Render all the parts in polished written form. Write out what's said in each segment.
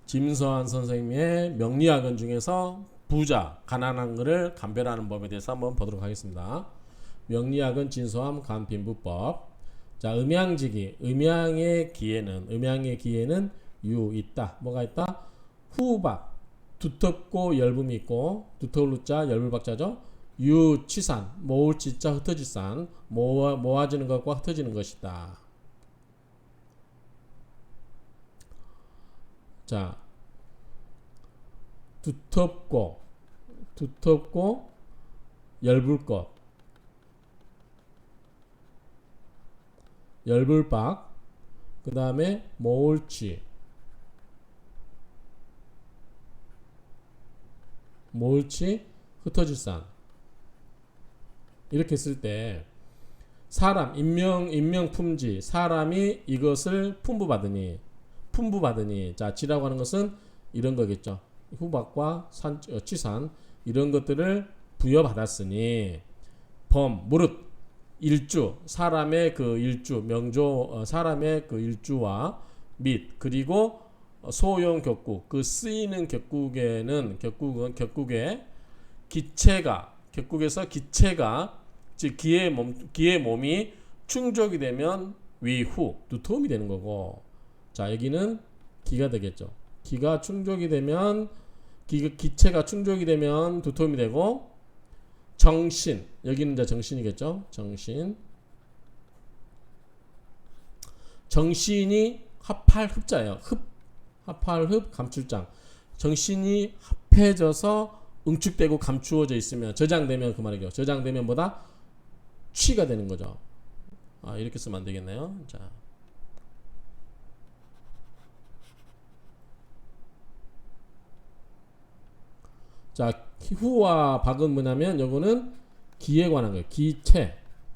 김서한 선생님의 명리학원 중에서 부자, 가난한 것을 감별하는 법에 대해서 한번 보도록 하겠습니다. 명리학원 진소함 간빈부법. 자, 음양지기. 음양의 기에는 유 있다. 뭐가 있다? 후박. 두텁고 열붐이 있고, 두터울 루자 열불박자죠. 유치산. 모을 치자 흩어질산. 모아지는 것과 흩어지는 것이다. 자, 두텁고 열불것, 열불박, 그 다음에 모을치 흩어질산. 이렇게 했을 때 사람 인명품지, 사람이 이것을 품부받으니, 자, 지라고 하는 것은 이런 거겠죠. 후박과 치산, 이런 것들을 부여받았으니 무릇 일주, 사람의 그 일주, 사람의 그 일주와 및, 그리고 소용 격국, 그 쓰이는 격국에는, 격국의 격국에서 기체가, 즉 기의 몸이 충족이 되면 위후, 두터움이 되는 거고. 자, 여기는 기가 되겠죠. 기가 충족이 되면, 기체가 충족이 되면 두터움이 되고, 정신, 여기는 이제 정신이겠죠. 정신이 합할흡자예요. 합할흡 감출장. 정신이 합해져서 응축되고 감추어져 있으면, 저장되면 그 말이죠. 저장되면 뭐다? 취가 되는 거죠. 이렇게 쓰면 안 되겠네요. 자, 후와 박은 뭐냐면, 요거는 기에 관한 거예요.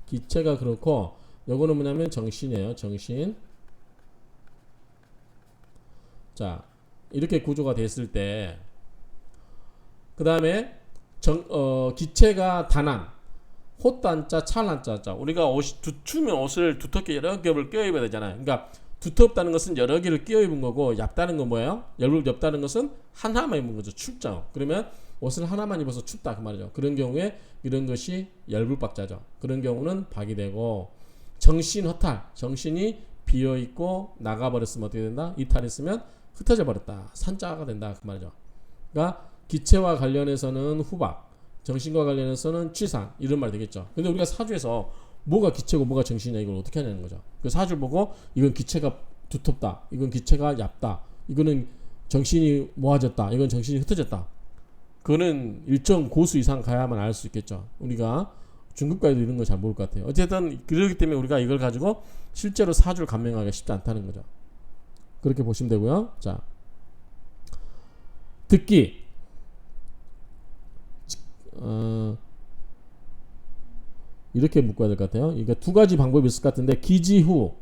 기체가 그렇고, 요거는 뭐냐면 정신이에요. 정신. 자, 이렇게 구조가 됐을 때, 그 다음에 기체가 단한, 호단자, 찰란자. 우리가 추우면 옷을 두텁게 여러 겹을 껴입어야 되잖아요. 그러니까 두텁다는 것은 여러 개를 끼워 입은 거고, 얇다는 건 뭐예요? 얇다는 것은 하나만 입은 거죠. 춥죠. 그러면 옷을 하나만 입어서 춥다 그 말이죠. 그런 경우에 이런 것이 열불박자죠. 그런 경우는 박이 되고, 정신 허탈, 정신이 비어 있고 나가버렸으면 어떻게 된다? 이탈했으면 흩어져 버렸다, 산자가 된다 그 말이죠. 그러니까 기체와 관련해서는 후박, 정신과 관련해서는 취산, 이런 말 되겠죠. 근데 우리가 사주에서 뭐가 기체고 뭐가 정신이냐, 이걸 어떻게 하냐는 거죠. 그 사주를 보고 이건 기체가 두텁다, 이건 기체가 얇다, 이거는 정신이 모아졌다, 이건 정신이 흩어졌다. 그거는 일정 고수 이상 가야만 알 수 있겠죠. 우리가 중급까지도 이런 거 잘 모를 것 같아요. 어쨌든 그렇기 때문에 우리가 이걸 가지고 실제로 사주를 감명하기가 쉽지 않다는 거죠. 그렇게 보시면 되고요. 자, 듣기. 이렇게 묶어야 될 것 같아요. 이게 두 가지 방법이 있을 것 같은데, 기지후,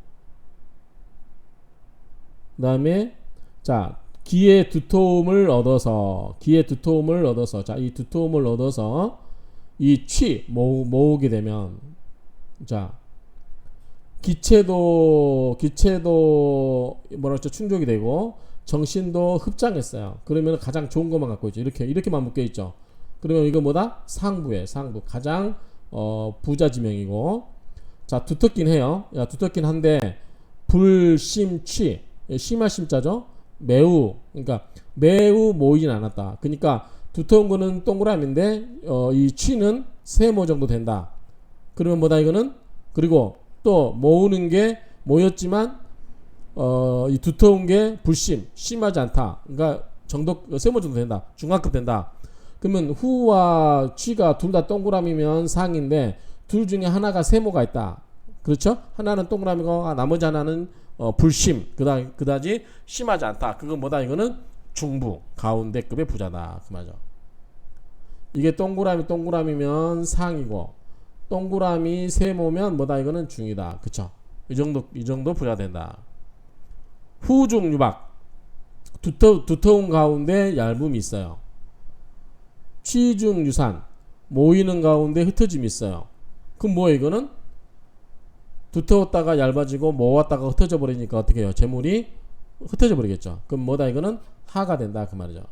그 다음에 자, 기의 두터움을 얻어서, 자, 이 두터움을 얻어서 이 모으게 되면, 자, 기체도 뭐랄까 충족이 되고, 정신도 흡장했어요. 그러면 가장 좋은 것만 갖고 있죠. 이렇게만 묶여 있죠. 그러면 이거 뭐다? 상부. 가장 부자지명이고. 자, 두텁긴 해요. 두텁긴 한데, 불심취, 심할 심자죠. 그러니까 매우 모이진 않았다. 그러니까 두터운 거는 동그라미인데, 이 취는 세모 정도 된다. 그러면 뭐다 이거는? 그리고 또 모으는 게 모였지만 이 두터운 게 심하지 않다. 그러니까 세모 정도 된다. 중하급 된다. 그러면 후와 취가 둘 다 동그라미면 상인데, 둘 중에 하나가 세모가 있다. 그렇죠? 하나는 동그라미고 나머지 하나는 그다지 심하지 않다. 그건 뭐다? 이거는 중부, 가운데급의 부자다 그 말이죠. 이게 동그라미면 상이고, 동그라미 세모면 뭐다? 이거는 중이다. 그쵸? 이 정도 부자 된다. 후중유박, 두터운 가운데 얇음이 있어요. 취중유산, 모이는 가운데 흩어짐이 있어요. 그럼 뭐예요? 이거는 두터웠다가 얇아지고 모았다가 흩어져 버리니까 어떻게 해요? 재물이 흩어져 버리겠죠. 그럼 뭐다 이거는 하가 된다 그 말이죠.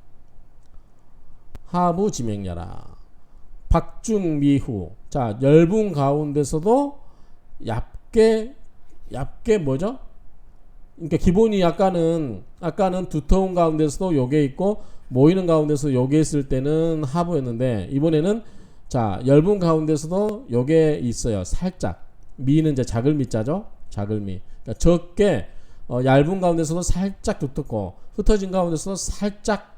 하부 지명야라. 박중미후. 자, 열분 가운데서도 얇게 뭐죠? 그러니까 기본이 아까는 두터운 가운데서도 요게 있고 모이는 가운데서 요게 있을 때는 하부였는데 이번에는 자, 얇은 가운데서도 요게 있어요. 살짝. 미는 이제 작을 미자죠. 작을 미. 그러니까 적게 얇은 가운데서도 살짝 두텁고 흩어진 가운데서도 살짝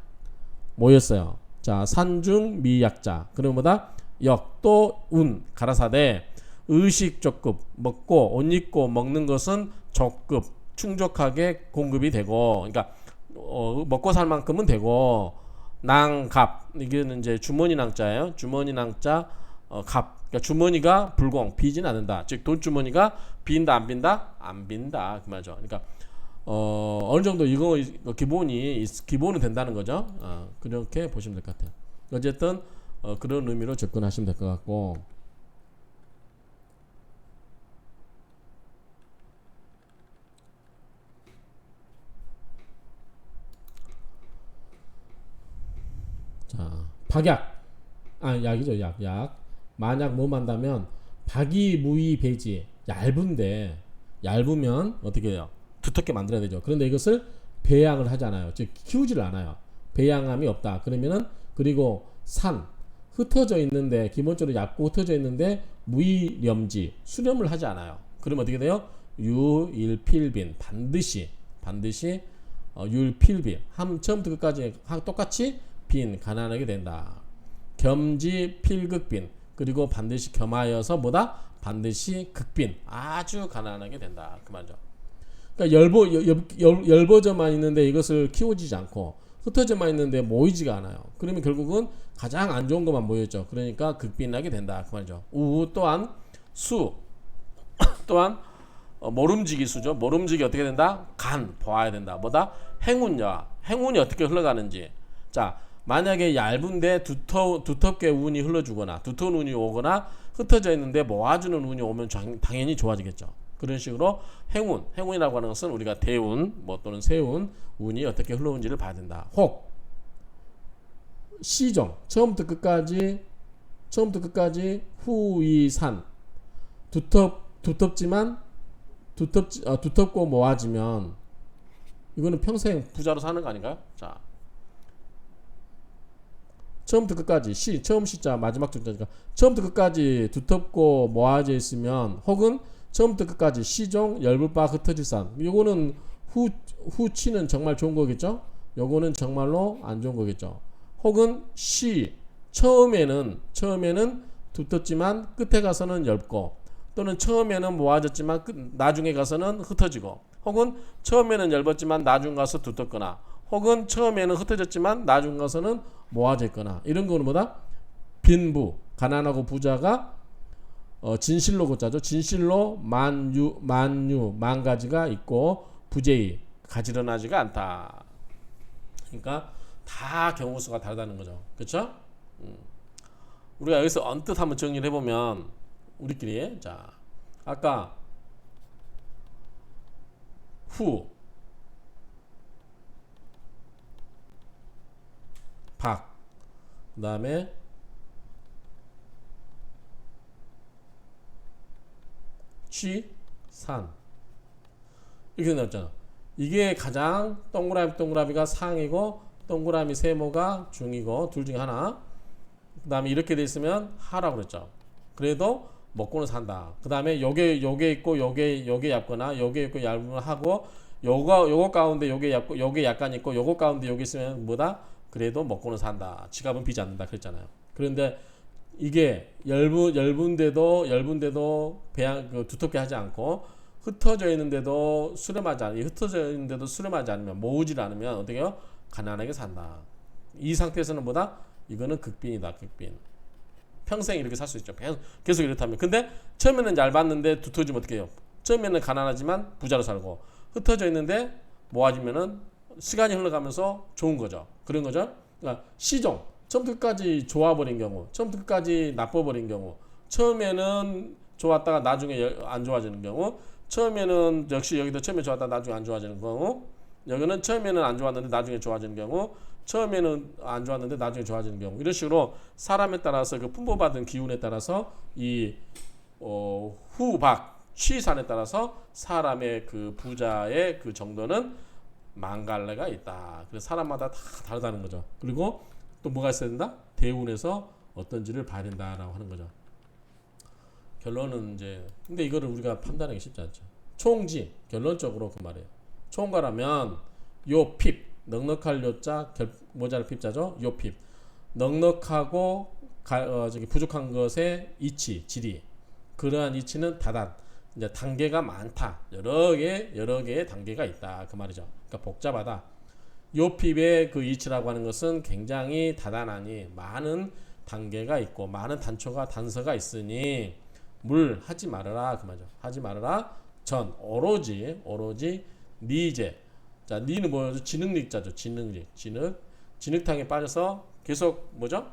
모였어요. 자, 산중 미약자. 그러면 뭐다? 역도 운 가라사대 의식 적급 먹고 옷 입고 먹는 것은 적급 충족하게 공급이 되고 그러니까 먹고 살 만큼은 되고 낭갑 이게는 이제 주머니 낭자예요. 주머니 낭자 갑 그러니까 주머니가 불공 비진 않는다. 즉 돈 주머니가 빈다 안 빈다 안 빈다 그 말이죠. 그러니까 어느 정도 이거 기본은 된다는 거죠. 그렇게 보시면 될 것 같아요. 어쨌든 그런 의미로 접근하시면 될 것 같고. 자, 박약. 약이죠, 약. 만약 뭐 만다면 박이무이 배지. 얇으면 어떻게 해요? 두텁게 만들어야 되죠. 그런데 이것을 배양을 하지 않아요. 즉 키우지를 않아요. 배양함이 없다. 그러면은 그리고 산 흩어져 있는데 기본적으로 얇고 흩어져 있는데 무이염지 수렴을 하지 않아요. 그러면 어떻게 돼요? 유일필빈 반드시 유일필빈 처음부터 끝까지 똑같이 빈 가난하게 된다. 겸지 필극빈 그리고 반드시 겸하여서 뭐다? 반드시 극빈 아주 가난하게 된다. 그 말이죠. 그러니까 열버져만 있는데 이것을 키워지지 않고 흩어져만 있는데 모이지가 않아요. 그러면 결국은 가장 안 좋은 것만 모였죠. 그러니까 극빈하게 된다. 그 말이죠. 우 또한 수 또한 모름지기 수죠. 모름지기 어떻게 된다? 간 보아야 된다. 뭐다? 행운이 어떻게 흘러가는지. 자, 만약에 얇은데 두텁게 운이 흘러주거나 두터운 운이 오거나 흩어져 있는데 모아주는 운이 오면 당연히 좋아지겠죠. 그런 식으로 행운이라고 하는 것은 우리가 대운 또는 세운 운이 어떻게 흘러오는지를 봐야 된다. 혹 시종 처음부터 끝까지 후이산 두텁고 모아지면 이거는 평생 부자로 사는 거 아닌가요? 자, 처음부터 끝까지 처음 시자 마지막 중자니까 처음부터 끝까지 두텁고 모아져 있으면 혹은 처음부터 끝까지 시종 열불바 흩어질산 요거는 후치는 정말 좋은 거겠죠. 요거는 정말로 안 좋은 거겠죠. 혹은 처음에는 두텁지만 끝에 가서는 얇고 또는 처음에는 모아졌지만 나중에 가서는 흩어지고 혹은 처음에는 얇았지만 나중 가서 두텁거나 혹은 처음에는 흩어졌지만 나중 가서는 모아져 있거나 이런 거는 뭐다? 빈부 가난하고 부자가 진실로 고자죠. 진실로 만가지가 있고 부재히 가지런하지가 않다. 그러니까 다 경우수가 다르다는 거죠. 그렇죠? 우리가 여기서 언뜻 한번 정리를 해보면 우리끼리 자 아까 박 그 다음에 산 이렇게 나왔잖아. 이게 가장 동그라미가 상이고 동그라미 세모가 중이고 둘 중에 하나. 그 다음에 이렇게 돼 있으면 하라고 그랬죠. 그래도 먹고는 산다. 그 다음에 요게 있고 요게 얇거나 요게 있고 얇으면 하고 요거 가운데 요게 얇고 요게 약간 있고 요거 가운데 요게 있으면 뭐다? 그래도 먹고는 산다. 지갑은 비지 않는다 그랬잖아요. 그런데 이게 얇은데도 두텁게 하지 않고 흩어져 있는데도 수렴하지 않으면 모으질 않으면 어떻게 해요? 가난하게 산다. 이 상태에서는 뭐다? 이거는 극빈이다. 극빈. 평생 이렇게 살 수 있죠. 계속 이렇다면. 근데 처음에는 얇았는데 두터워지면 어떻게 해요? 처음에는 가난하지만 부자로 살고 흩어져 있는데 모아지면은 시간이 흘러가면서 좋은 거죠. 그런 거죠. 그러니까 시종 처음부터 끝까지 좋아버린 경우, 처음부터 끝까지 나빠버린 경우, 처음에는 좋았다가 나중에 안 좋아지는 경우, 처음에는 역시 여기도 처음에 좋았다가 나중에 안 좋아지는 경우, 여기는 처음에는 안 좋았는데 나중에 좋아지는 경우, 처음에는 안 좋았는데 나중에 좋아지는 경우, 이런 식으로 사람에 따라서 그 풍부받은 기운에 따라서 이 후박 취산에 따라서 사람의 그 부자의 그 정도는 망갈래가 있다. 그래서 사람마다 다 다르다는 거죠. 그리고 또 뭐가 있어야 된다? 대운에서 어떤지를 봐야 된다라고 하는 거죠. 결론은 이제 근데 이거를 우리가 판단하기 쉽지 않죠. 총지 결론적으로 그 말이에요. 총괄하면 요핍 넉넉할 요자 모자랄 핍자죠. 요핍 넉넉하고 저기 부족한 것의 이치 지리 그러한 이치는 다단 이제 단계가 많다. 여러 개의 단계가 있다. 그 말이죠. 그러니까 복잡하다. 요핍의 그 이치라고 하는 것은 굉장히 다단하니 많은 단계가 있고 많은 단서가 있으니 물 하지 말아라 그 말이죠. 하지 말아라. 전 오로지 니제. 자, 니는 뭐죠? 진흙닉자죠. 진흙탕에 빠져서 계속 뭐죠?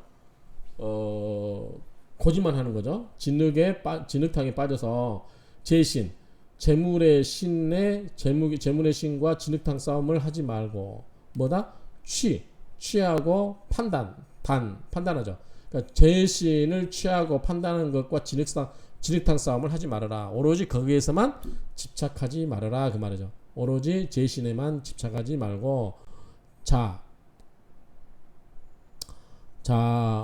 고집만 하는 거죠. 진흙탕에 빠져서 재신 재물의 재물의 신과 진흙탕 싸움을 하지 말고 뭐다? 취하고 판단하죠. 그러니까 재신을 취하고 판단하는 것과 진흙탕 싸움을 하지 말아라. 오로지 거기에서만 집착하지 말아라 그 말이죠. 오로지 재신에만 집착하지 말고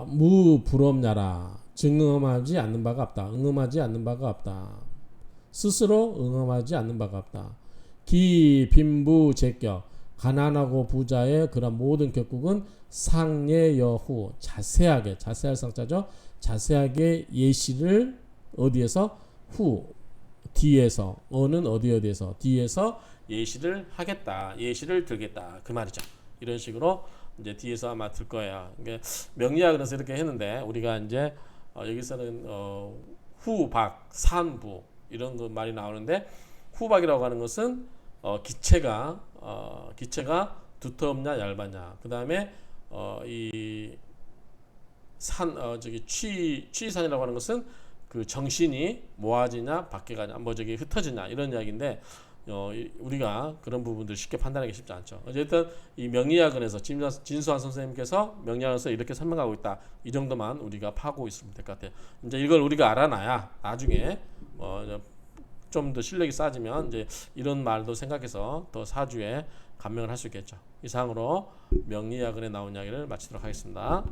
무부럽냐라. 응음하지 않는 바가 없다. 스스로 응음하지 않는 바가 없다. 빈부 제격 가난하고 부자의 그런 모든 격국은 상예여후 자세할 상자죠. 자세하게 예시를 어디에서 뒤에서 어는 어디에서 뒤에서 예시를 하겠다. 예시를 들겠다. 그 말이죠. 이런 식으로 이제 뒤에서 아마 들 거예요. 이게 명리학 그래서 이렇게 했는데 우리가 이제 여기서는 후박, 산부 이런 거 말이 나오는데 후박이라고 하는 것은 기체가 두텁냐 얇았냐. 그다음에 취산이라고 하는 것은 그 정신이 모아지냐 밖에 가냐 흩어지냐 이런 이야기인데 우리가 그런 부분들 쉽게 판단하기 쉽지 않죠. 어쨌든 이 명리학원에서 진수환 선생님께서 명리학원에서 이렇게 설명하고 있다. 이 정도만 우리가 파고 있으면 될 것 같아요. 이제 이걸 우리가 알아놔야 나중에 좀 더 실력이 쌓아지면 이제 이런 말도 생각해서 더 사주에 감명을 할 수 있겠죠. 이상으로 명리학원에 나온 이야기를 마치도록 하겠습니다.